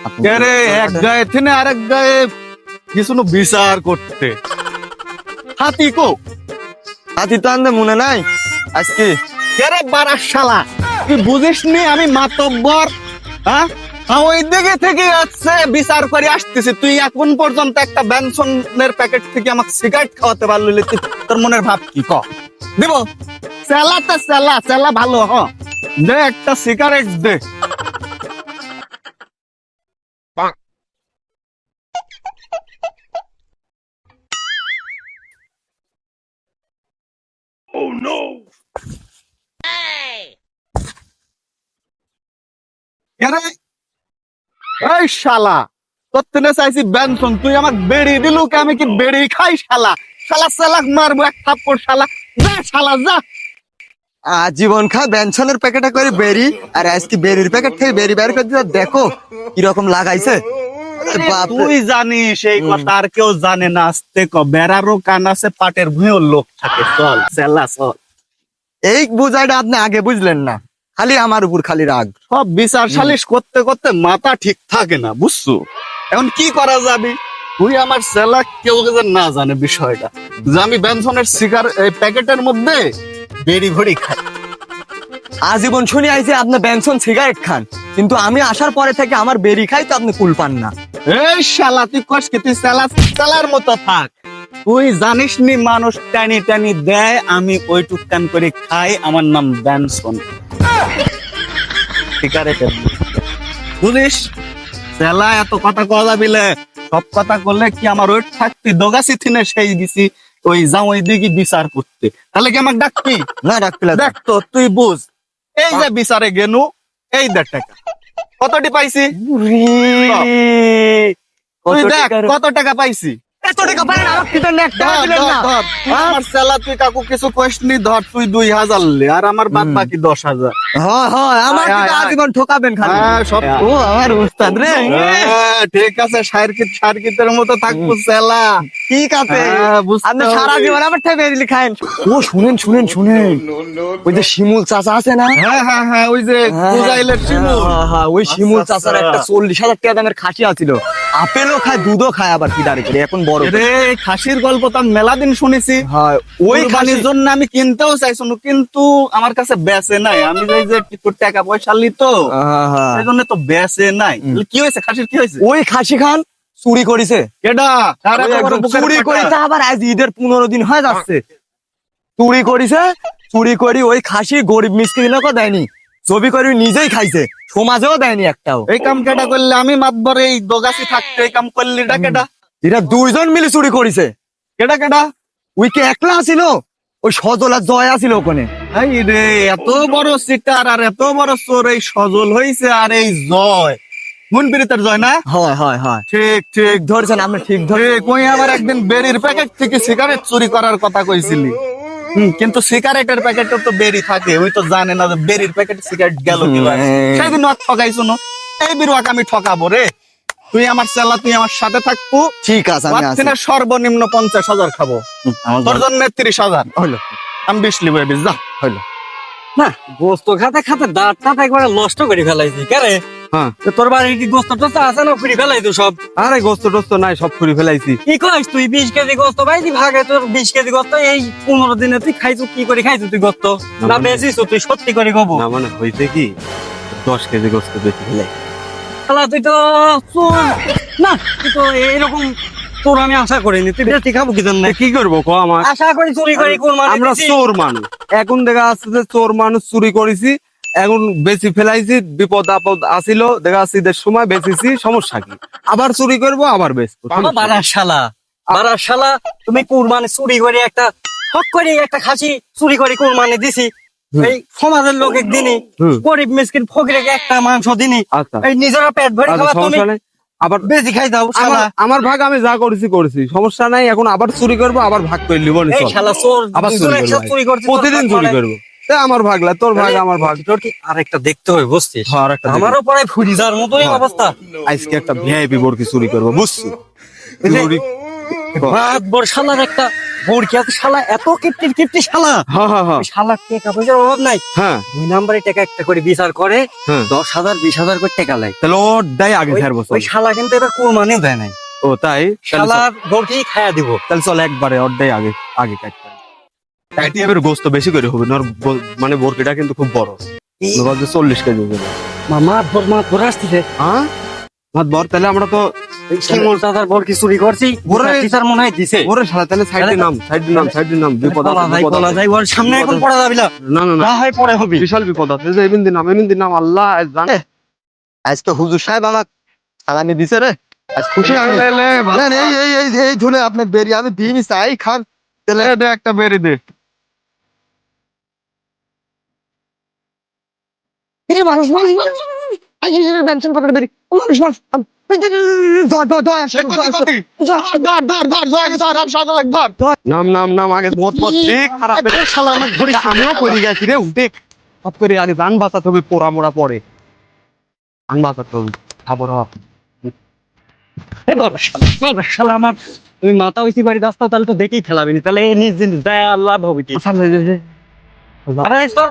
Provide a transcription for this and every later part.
আরে এক গায়ে থেকে আরেক গায়ে কিছু বিচার করতে হাতি কো হাতি তো আনতে মনে নাই আজকে। আরে বারার শালা তুই বুঝিস নি আমি মাতব্বর? হ্যাঁ ওই দিকে থেকে আসছে বিচার করে আসতেছি, তুই এখন পর্যন্ত একটা বেনসনের প্যাকেট থেকে আমাকে সিগারেট খাওয়াতে পারলি, তোর মনের ভাব কি ক দেব? চেলাটা চেলা চেলা ভালো দে একটা সিগারেট দে। এই শালা তোর থেকে চাইছি বেনসন, তুই আমার বেড়ি দিলু কে? আমি কি বেড়ি খাই শালা? শালা চালাক মারবো এক থাপ্পড় শালা, যা শালা যা। জীবন খা বেনসনের প্যাকেটে করে বেরি, আর আজকে বেরির প্যাকেট থেকে বেরি বের করে দিতে দেখো কিরকম লাগাইছে। তুই জানিস এই কথা আর কেউ জানে না। আস্তে ক, বেড়ারও কান আছে, পাটের ভুঁয়েও লোক থাকে। চল চেলা চল। এই বুঝাইটা আপনি আগে বুঝলেন না, খালি আমার উপর খালি রাগ। সব বিচার সালিশ করতে করতে মাথা ঠিক থাকে না, বুঝছো? এখন কি করা যাবে? তুই আমার চেলা, কেউ যেন না জানে বিষয়টা যে আমি বেনসনের সিগার এই প্যাকেটের মধ্যে বেরি ভরি খাই। আজীবন শুনি আইছে আপনি বেনসন সিগারেট খান, কিন্তু আমি আসার পরে থেকে আমার বেরি খাই তো আপনি কুল পান না। এই শালা তুই কস কি? তুই চেলার মতো থাক। তুই জানিস নি মানুষ টানি টানি দেয়, আমি ওইটুক টান করে খাই। আমার নাম বেনসন সিগারেটের, বুঝিস? চেলা এত কথা কওয়া বিলে সব কথা করলে কি আমার ওই থাকতি দোগাছি থিনে সেই গেছি ওই যাও ওই দিকে বিচার করতে, তাহলে কি আমাকে ডাকবি? না ডাকলে দেখ তো তুই বুঝ, এই যে বিচারে গেনু, এই দেড় টাকা কতটি পাইছি তুই দেখ, কত টাকা পাইছি। এত টাকা পারেন আমার পিতার নেক টাকা ধর, দিলেন ধর, না। ধর। তুই আমার চেলা, তুই কাকু কিছু কইসনি, ধর তুই 2000 লে, আর আমার বাদ বাকি 10,000। হ্যাঁ হ্যাঁ আমার আয়, পিতা আয়, আজীবন ঠকাবেন খালি। হ্যাঁ, সব ও আমার উস্তাদ রে। ঠিক আছে, সার্কিটের মতো থাকবো চেলা। ঠিক আছে বুঝতে আপনি হবে। সারা জীবন আমার থেকে বেরিয়ে খান। ও শুনেন শুনেন শুনেন, ওই যে শিমুল চাচা আছে না? হ্যাঁ হ্যাঁ হ্যাঁ, ওই যে বুঝাইলের শিমুল। হ্যাঁ, হ্যাঁ, ওই শিমুল আচ্ছা, চাচার আচ্ছা। একটা 40,000 টাকা দামের খাসি আছিল, আপেলও খায় দুধও খায় আবার কি দাঁড়িয়ে করে এখন বড়। রে খাসির গল্প তো আমি মেলা দিন শুনেছি। হয় ওই কুরবানির খাসি জন্য আমি কিনতেও চাইছিলাম, কিন্তু আমার কাছে বেচে নাই। আমি যে একটু টাকা পয়সা লি তো, হ্যাঁ, হ্যাঁ। সেই জন্য তো বেচে নাই। কি হয়েছে খাসির, কি হয়েছে? ওই খাসি খান চুরি করেছে, কেডা? কার ওই এত বড় একদম বুকের চুরি পাটা? করেছে, আবার আজ ঈদের 15 দিন হয়ে যাচ্ছে চুরি করেছে। চুরি করি ওই খাসি গরিব মিসকিনকে দেয়নি, ছবি করে নিজেই খাইছে, সমাজেও দেয়নি একটাও। এই কাম কেডা করলে? আমি মাতবর এই দোগাছি থাকতে এই কাম করলি, এটা কেডা? এরা দুইজন মিলে চুরি করেছে। কেডা কেডা? ওই কে একলা ছিল, ওই সজল আর জয় আছিল ওখানে। এই রে, এত বড় সিটার আর এত বড় চোর এই সজল হইছে, আর এই জয় মুনবিরিতের জয় না? হয় হয় হয়, ঠিক ঠিক ঠিক ধরছেন আপনি, ঠিক ধরে। ঠিক। ওই আবার একদিন বেরির প্যাকেট থেকে সিগারেট চুরি করার কথা কইছিলি। কিন্তু সিগারেটের প্যাকেটে তো বেরি থাকে, ওই তো জানে না যে বেরির প্যাকেটে সিগারেট গেল কিভাবে। সেদিন আর ঠকাইছো না, এই বিরুয়াক আমি ঠকাবো রে। তুই আমার চেলা, তুই আমার সাথে থাকবো। ঠিক আছে আমি আছি। বাচ্চিনের সর্বনিম্ন 50,000 খাবো, তোর জন্য 30,000। হইলো আমি 20 লিবো, যা। হইলো। না গোস্ত খাতে খাতে দাঁতটা একবারে নষ্ট করে ফেলাইছি কেরে। হ্যাঁ, তো তোর বাড়ি কি গোস্ত টোস্ত আছে না? করে ফেলাই তো সব। আরে গোস্ত টোস্ত নাই, সব খুঁড়ি ফেলাইছি। কি কইস তুই? 20 কেজি গোস্ত পাইছি ভাগে, তোর 20 কেজি গোস্ত এই 15 দিনে তুই খাইছো? কি করে খাইছো তুই গোস্ত? না বেশিস তুই? সত্যি করে কব না মানে হইছে কি, 10 কেজি গোস্ত বেশি ফেলাই। শালা তুই তো চোর। না তুই তো এরকম তোর আমি আশা করিনি। তুই বেশি খাবো কি জন্য? কি করবো ক? আমার আশা করি চুরি করি কোন মানে আমরা চোর মানুষ, এখন দেখা যাচ্ছে যে চোর মানুষ চুরি করেছি, এখন বেশি ফেলাইছি, বিপদ আপদ আসিল, দেখা যাচ্ছে ঈদের সময় বেচেছি, সমস্যা কি? আবার চুরি করবো, আবার বেচবো। বারার শালা, বারার শালা, তুমি কুরবানি চুরি করে একটা হক করে একটা খাসি চুরি করে কুরবানি দিছি। এই সমাজের লোক একদিনই গরিব মিসকিন ফকিরকে একটা মাংস দিনি, আচ্ছা এই নিজেরা পেট ভরে আচ্ছা, খাবার, তুমি সমস্যা নেই। আবার বেশি খাই দাও শালা। আমার ভাগ আমি যা করেছি সমস্যা নাই, এখন আবার চুরি করবো, আবার ভাগ করে নিবো। এই শালা চোর, আবার দুজন চুরি একসাথে চুরি করবো, করছে, প্রতিদিন চুরি করবো। আমার ভাগ লা, তোর ভাগ আমার ভাগ। তোর কি আরেকটা দেখতে হবে বুঝছিস? হ্যাঁ, আরেকটা দেখি। আমারও পরে ফুরি যাওয়ার মতোই অবস্থা। আজকে একটা ভিআইপি বরকি চুরি করবো, বুঝছো? চুরি মাতবর শালার একটা বোরকি আছে, শালা এত কিপ্টি শালা, হ্যাঁ হ্যাঁ হ্যাঁ ওই শালার টাকা পয়সার অভাব নাই, হ্যাঁ 2 নম্বরে টাকা একটা করে বিচার করে, হ্যাঁ। 10,000 20,000 করে টাকা লাই। তাহলে ওর দেয় আগে ওই- 4 বছর। ওই শালা কিন্তু এবার কোরবানিও দেয় নাই, ও তাই? শালার বোরকি খায়া দিব। তাহলে চল একবারে ওর দেয় আগে আগে কাটতে। কাটি এবার গোস্ত বেশি করে হবে না, ওর মানে বরকিটা কিন্তু খুব বড়, 40 কেজি হবে। মাতবর আসতেছে, হ্যাঁ মাতবর, তাহলে আমরা তো শিমুল দাদার বোরকি চুরি করছি, ওরে। টিচার মনে হয় দিছে। ওরে শালা, তাহলে সাইডে নাম, সাইডে নাম, সাইডে নাম, বিপদ আছে, বিপদ বলা আছে। যায়, ওর সামনে এখন পড়া যাবে না, না না না, যা হয় পরে হবি। বিশাল বিপদ আছে, যে এমন দিন নাম আল্লাহ জানে। আজকে হুজুর সাহেব আমার চালানি দিছে রে, আজ খুশি আমি। না, না, এই ধরে আপনি বেরিয়ে আমি দিনই চাই খান। তাহলে দে একটা বেরি দে। এই মানুষ টেনশন পকেটে বেরি মানুষ মানুষ নাম নাম নাম আগে মত মত ঠিক খারাপ রে শালা, আমার ঘড়ি আমিও পড়ে গেছি রে, উঠে সব করে আগে জান বাঁচাতে হবে, পোড়া মোড়া পড়ে জান বাঁচাতে হবে, খাবার হওয়া। শালা আমার, তুমি মাথা হইছি বাড়ি রাস্তা, তাহলে তো দেখেই খেলাবি না, তাহলে এই নিজ জিনিস দেয় আল্লাহ হবে কি। আরে সর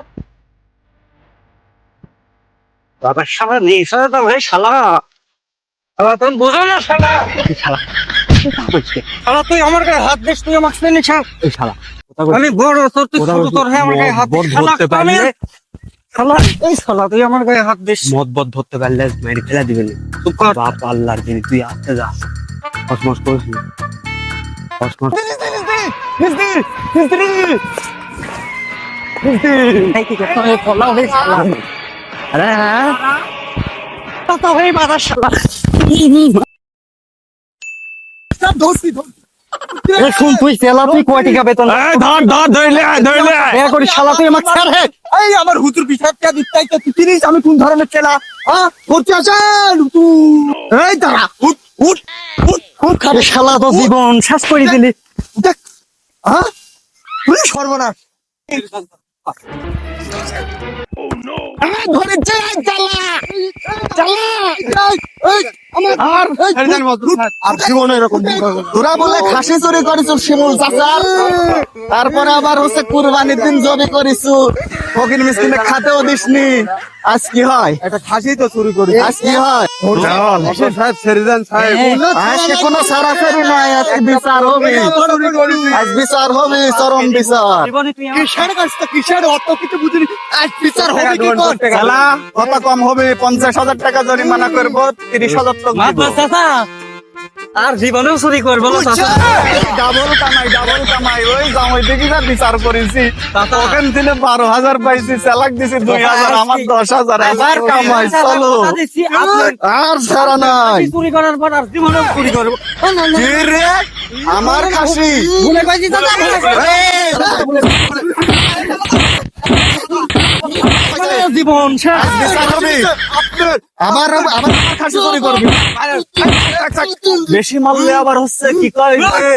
বাবা, শালা নেশা তো ভাই, শালা শালা তুমি বুঝো না, শালা শালা তুই আমার গায়ে হাত দিস, তুই আমাকে চিনিস না? এই শালা আমি বড় তোর, তুই ছোট, তোর হ্যাঁ আমার গায়ে হাত দিস, শালা ধরতে পারলে, শালা এই শালা তুই আমার গায়ে হাত দিস। মদ বদ ধরতে পারলে মেরে ফেলা দিবেন। চুপ কর। বাপ আল্লাহর জিনিস, তুই আসতে যা, কসমস করিস না, কসমস। এই কি করতে হয়, ফলা হয়ে শালা, আরে হ্যাঁ কথা হয়ে বাবা শালা। এ শুন, তুই তেলা, তুই কয় টাকা বেতন? ধর ধর ধরলে ধরলে দয়া করে শালা তুই আমাকে ছাড় হে। এই আমার হুজুর পিছাব কে দিতাই তো তুই চিনিস আমি কোন ধরনের চেলা? হ্যাঁ করতে আসেন তুই। এই দাঁড়া, উঠ উঠ উঠ উঠ আরে শালা তো জীবন শেষ করে দিলি। দেখ, হ্যাঁ তুই সর্বনাশ। ধরে চালাই চালা চালা এই আমার আর জীবনে এরকম তোরা বলে খাসি চুরি করিস শিমুল চাচার, তারপরে আবার হচ্ছে কুরবানির দিন জবি করিস, ফকির মিসকিনে খাতেও দিসনি। আজ কি হয়? একটা খাসি তো চুরি করি। আজ কি হয়? সাহেব সেরিজান সাহেব, আজকে কোনো সারাসারি নাই, আজকে বিচার হবে, আজ বিচার হবে, চরম বিচার। জীবনে তুই আমার কিসের কাছ থেকে কিসের অত কিছু বুঝিনি, আজ বিচার হবে কি কর? শালা কত কম হবে, 50,000 টাকা জরিমানা করবো, 30,000 টাকা মাতবার চাচা, আর জীবনেও চুরি করবো না চাচা। ডাবল কামাই, ওই জামাই দেখি যা বিচার করেছি, ওখান থেকে 12,000 পাইছি, চালাক দিছি 2,000, আমার 10,000, আবার কামাই, চলো আর সারা নাই। চুরি করার পর আর জীবনেও চুরি করবো। কি রে, আমার খাসি ভুলে গেছি চাচা, ভুলে গেছি। জীবন শেষ। বিচার হবে, আবার আবার আমার খাসি চুরি করবি। বেশি মারলে আবার হচ্ছে কি কয় যে,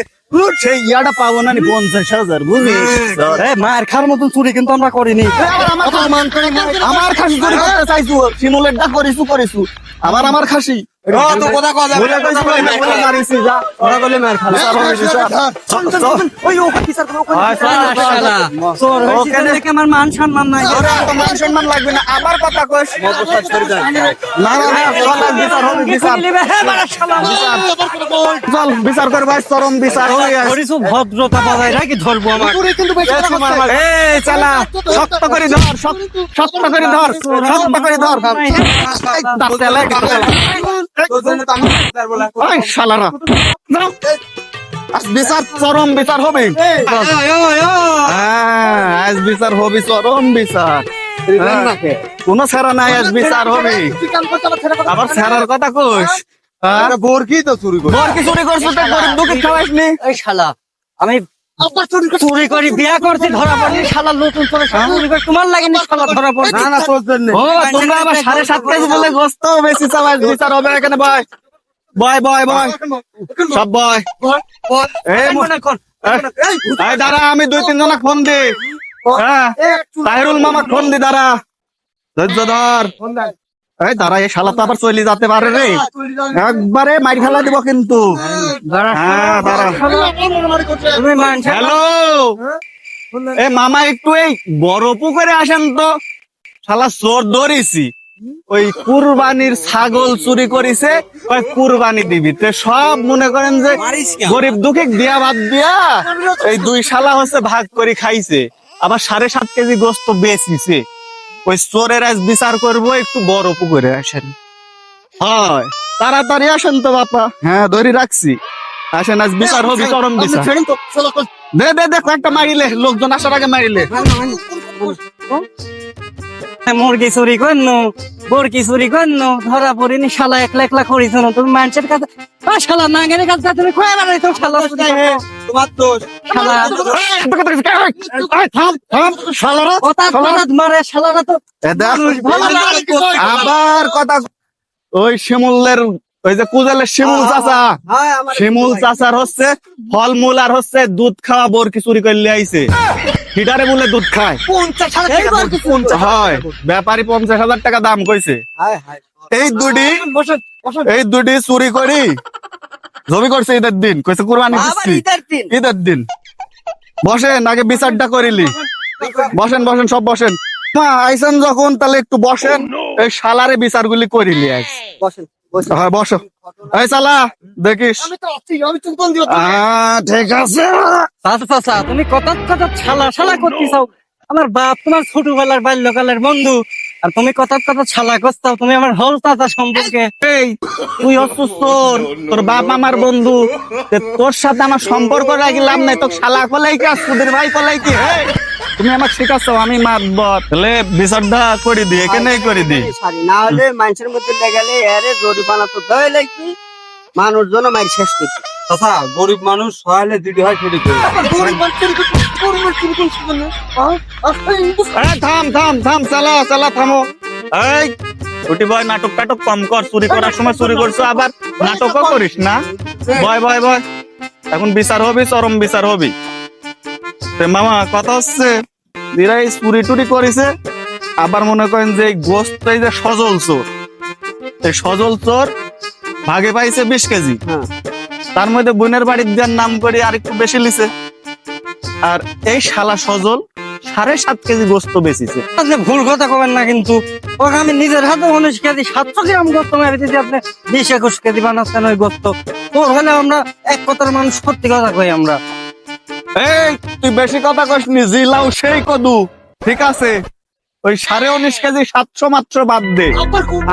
সেই ইয়াটা পাবো না 50,000, বুঝিস? মায়ের খার মতন চুরি কিন্তু আমরা করিনি। আমার খাসি চুরি করতে চাইছু, শিমুলের ডাক করিছু আবার আমার খাসি। বলে কইছি, বলে মারিছি, যা, ওরা বলে মার খালা। ওই ও বিচার করো, শালা, চোর হয়েছি তো দেখে আমার মান সম্মান নাই। মান সম্মান লাগবে না, আবার কথা কইস। না না না, চল, বিচার হবে, বিচার চল, বিচার কর ভাই, চরম বিচার হবে আজ। করিছু ভদ্রতা বজায় রাখি ধরবো আমার। এই চালা, শক্ত করে ধর, শক্ত করে ধর, শক্ত করে ধর। ওই শালারা, আজ বিচার, চরম বিচার হবে। আজ বিচার হবে, চরম বিচার। কোন ছাড়া নাই, আজ বিচার হবে। আবার ছাড়ার কথা কইস? বোরকি তো চুরি করি। বর কি চুরি করছো, তো গরিব দুঃখী খাওয়াইসনি? এই শালা, আমি চুরি করি বিয়া করছি, ধরা পড়লি শালা, নতুন করে চুরি করে তোমার লাগেনি শালা, ধরা পড়লি। না না, চলছেন না। ও তোমরা আবার 7.5 কেজি বলে গোস্ত বেশি চাওয়াই, বিচার হবে এখানে। বয় বয় বয় বয়, সব বয়। এই দাঁড়া, আমি 2-3 জনক ফোন দি। হ্যাঁ, তাহিরুল মামা ফোন দি, দাঁড়া, ধৈর্য ধর। এই দাঁড়া, এই শালা তো আবার চলে যেতে পারে রে, একবারে মাইর খেলা দিব কিন্তু। হ্যাঁ দাঁড়া। তুমি মানুষ হ্যালো, এ মামা একটু এই বড় পুকুরে আসেন তো, শালা চোর ধরেছি, ওই কুরবানির ছাগল চুরি করিছে, ওই কুরবানি দিবি তে সব মনে করেন যে গরিব দুঃখে দিয়া বাদ দিয়া এই দুই শালা হচ্ছে ভাগ করে খাইছে, আবার 7.5 কেজি গোস্ত বেচিছে। ওই চোরের আজ বিচার করবো, একটু বড় পুকুরে আসেন। হয় তাড়াতাড়ি আসেন তো বাপা। হ্যাঁ ধরে রাখছি, আসেন, আজ বিচার হবে, চরম বিচার। দে দে দে, কয়েকটা মারিলে, লোকজন আসার আগে মারিলে। মুরগি চুরি করনো, বরকি চুরি করনো, ধরা পড়িনি, শালা একলা একলা করিস না তুমি মানুষের কাছে। শালা নাঙ্গের কাছে তুমি খোয়া বেড়াইছো, শালা তোমার দোষ। শালা থাম থাম শালারা, কথা মারে, শালারা তো এ দেখ, ভালো লাগে। আবার কথা, ওই শিমুলের, ওই যে কুজালের শিমুল চাচা, শিমুল চাচার হচ্ছে ফলমূল আর হচ্ছে দুধ খাওয়া বরকি চুরি করলে আইছে, হিটারে বলে দুধ খায়। 50,000 হয় ব্যাপারী 50,000 টাকা দাম কইছে। এই দুটি চুরি করি জমি করছে ঈদের দিন, কইছে কুরবানি দিচ্ছি ঈদের দিন। বসেন, আগে বিচারটা করিলি, বসেন বসেন সব বসেন। মা আইসেন যখন, তাহলে একটু বসেন, এই শালারে বিচারগুলি করিলি আজ। হ্যাঁ বসো, এই শালা দেখিস। ঠিক আছে। চাচা তুমি কথা কথা ছালা ছালা করতে চাও, আমার বাপ তোমার ছোটবেলার বাল্যকালের বন্ধু, আর তুমি কথা কথা ছালা করতাও, তুমি আমার হল চাচা সম্পর্কে। এই তুই হচ্ছিস তোর, তোর বাপ আমার বন্ধু, তে তোর সাথে আমার সম্পর্ক রাখলাম নাই, তো শালা কলাই কি সুধীর ভাই কলাই কি? এই, তুমি আমাকে শিখাচ্ছ, আমি মাতব, তাহলে বিচারটা করে দি, এখানেই করে দি। না হলে মানুষের মধ্যে লেগালে আরে জরিমানা তো দেয় লাগবে, মানুষজন মাইর শেষ করছে। কথা গরিব মানুষ সহায়লে দিদি হয় সেটি করে। এই, থাম থাম থাম, চালা চালা থামো। এই ছুটি বয়, নাটক টাটক কম কর, চুরি করার সময় চুরি করছো, আবার নাটকও করিস না। বয় বয় বয়, এখন বিচার হবি, চরম বিচার হবি। তে মামা কথা হচ্ছে, এরা এই চুরি টুরি করেছে, আবার মনে করেন যে এই গোস্ত, এই যে সজল চোর, এই সজল চোর ভাগে পাইছে 20 কেজি, তার মধ্যে বোনের বাড়ির দেওয়ার নাম করে আর একটু বেশি লিছে, আর এই শালা সজল 7.5 কেজি গোস্ত বেচিছে। আপনি ভুল কথা কবেন না কিন্তু, ওকে আমি নিজের হাতে 19 কেজি 700 গ্রাম গোস্ত মেরে দিয়েছি, আপনি 20-21 কেজি বানাচ্ছেন ওই গোস্ত। তোর হলে আমরা এক কথার মানুষ, সত্যি কথা কই আমরা। এই তুই বেশি কথা কস নি, জিলাও সেই কদু, ঠিক আছে, ওই 19.5 কেজি 700 মাত্র বাদ দে,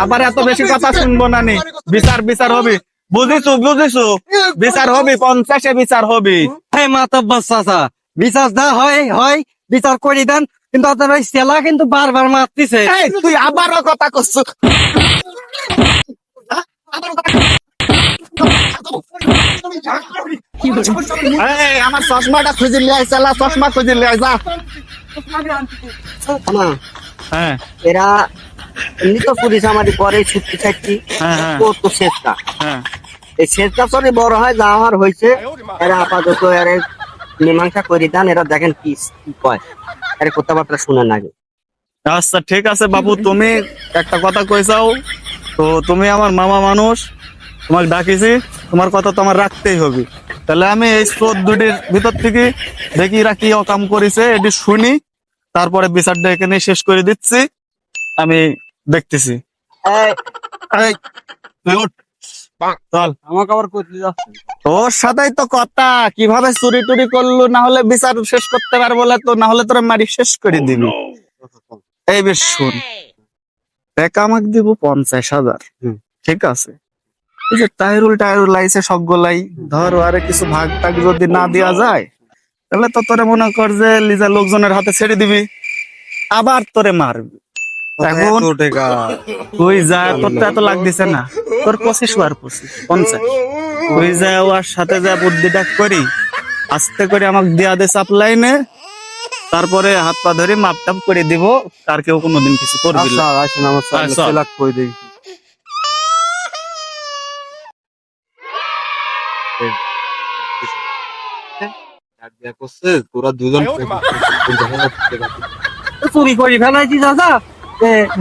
আবার এত বেশি কথা শুনবো না নি। বিচার বিচার হবে, বুঝিছো বুঝিছো, বিচার হবে, 50-এ বিচার হবে। হে মাতব্বর চাচা, বিচার দা হয় হয়, বিচার করে দেন, কিন্তু আপনার ওই সেলা কিন্তু বারবার মারতিছে। এই তুই আবারও কথা কস, এই আমার চশমাটা খুঁজে লিয়ে আয়, চালা চশমা খুঁজে লিয়ে আয়, যা। না হ্যাঁ এরা এমনি তো পুলিশ আমাদের পরে ছুটতে চাচ্ছি, হ্যাঁ হ্যাঁ ও তো শেষটা, হ্যাঁ। এই শেষটা সরে বড় হয় যা হওয়ার হয়েছে, এরা আপাতত এর মীমাংসা করে দেন, এরা দেখেন কি কি কয়, এর কথাবার্তা শুনে নাগে। আচ্ছা ঠিক আছে বাবু, তুমি একটা কথা কইসাও তো, তুমি আমার মামা মানুষ, তোমাকে ডাকিছি, তোমার কথা তো আমার রাখতেই হবে। তাহলে আমি এই 14 ভিতর থেকে দেখি এরা কি অকাম করেছে, এটি শুনি, তারপরে বিচারটা এখানে শেষ করে দিচ্ছি, আমি দেখতেছি। এই, তুই ওঠ, চল। আমাকে আবার করতে যাচ্ছে। তোর সাথেই তো কথা, কিভাবে চুরি টুরি করলো, না হলে বিচার শেষ করতে পারবো না, তো না হলে তোরা মারি শেষ করে দিবি। এই বেশ শুন, টাকা আমাকে দিব 50,000, ঠিক আছে, এই যে টায়ারুল আইছে সবগুলাই, ধর আরে কিছু ভাগ টাগ যদি না দেওয়া যায়, তাহলে তো তোরে মনে কর যে লিজা লোকজনের হাতে ছেড়ে দিবি, আবার তোরে মারবি। এখন তুই যা, তোর তো এত লাগতেছে না, তোর 25 আর 50, তুই যা ওর সাথে যা বুদ্ধিটা করি, আস্তে করে আমাকে দেয়া দে সাপ্লাইনে, তারপরে হাত পা ধরে মাপটাপ করে দিব, আর কেউ কোনোদিন কিছু করবি না। আসেন আমার আচ্ছা। সেলাক কই দেই। চুরি করে ফেলাইছি চাচা,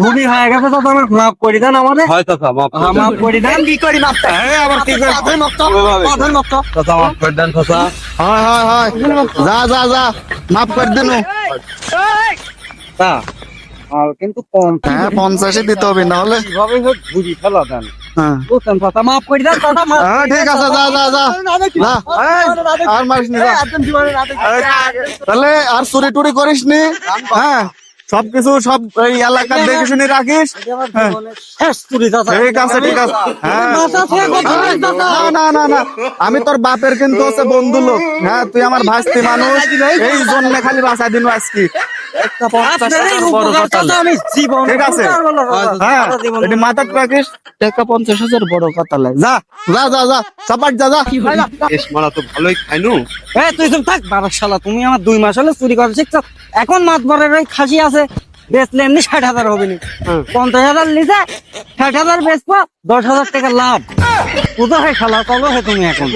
ভূমি হয়ে গেছে তো তোমার মাফ করে দেন আমাদের হয়তো মাফ মাফ করে দেন কি করি মাপতে আবার কি করে ধর্ম চাচা মাফ করে দেন চাচা হয় হয় হয় যা যা যা মাফ করে দিন তা, আর কিন্তু কম হ্যাঁ 50 দিতে হবে না হলে কিভাবে হোক ঘুরি ফেলা দেন হ্যাঁ বুঝছেন চাচা মাফ করে দেন চাচা মাফ হ্যাঁ ঠিক আছে যা যা যা যা আর মারিস নি যা তাহলে আর চুরি টুরি করিস নি হ্যাঁ সবকিছু সব এই এলাকার দেখে শুনে রাখিস হ্যাঁ শেষ চুরি চাচা ঠিক আছে ঠিক আছে হ্যাঁ মাথা থেকে কথা বলেন, চাচা। না না না না আমি তোর বাপের কিন্তু হচ্ছে বন্ধু লোক হ্যাঁ তুই আমার ভাস্তি মানুষ এই জন্য খালি বাঁচাই দিন আজকে একটা 50 আপনার এই টাকার বড় উপকার কথা চাচা আমি জীবন ঠিক আছে হ্যাঁ এটি মাথায় রাখিস টাকা 50,000 বড় কথা লাগে যা যা যা যা চাপাট যা যা বেশ মারা তো ভালোই খাইনু তুই চুপ থাক বারো শালা তুমি আমার 2 মাস হলে চুরি করা শিখছো এখন মাতবরের ওই খাসি আছে বেচলে এমনি 60,000 হবে নি 50,000 লিজে 60,000 বেচবো 10,000 টাকা লাভ বুঝো হে শালা চলো হে তুমি এখন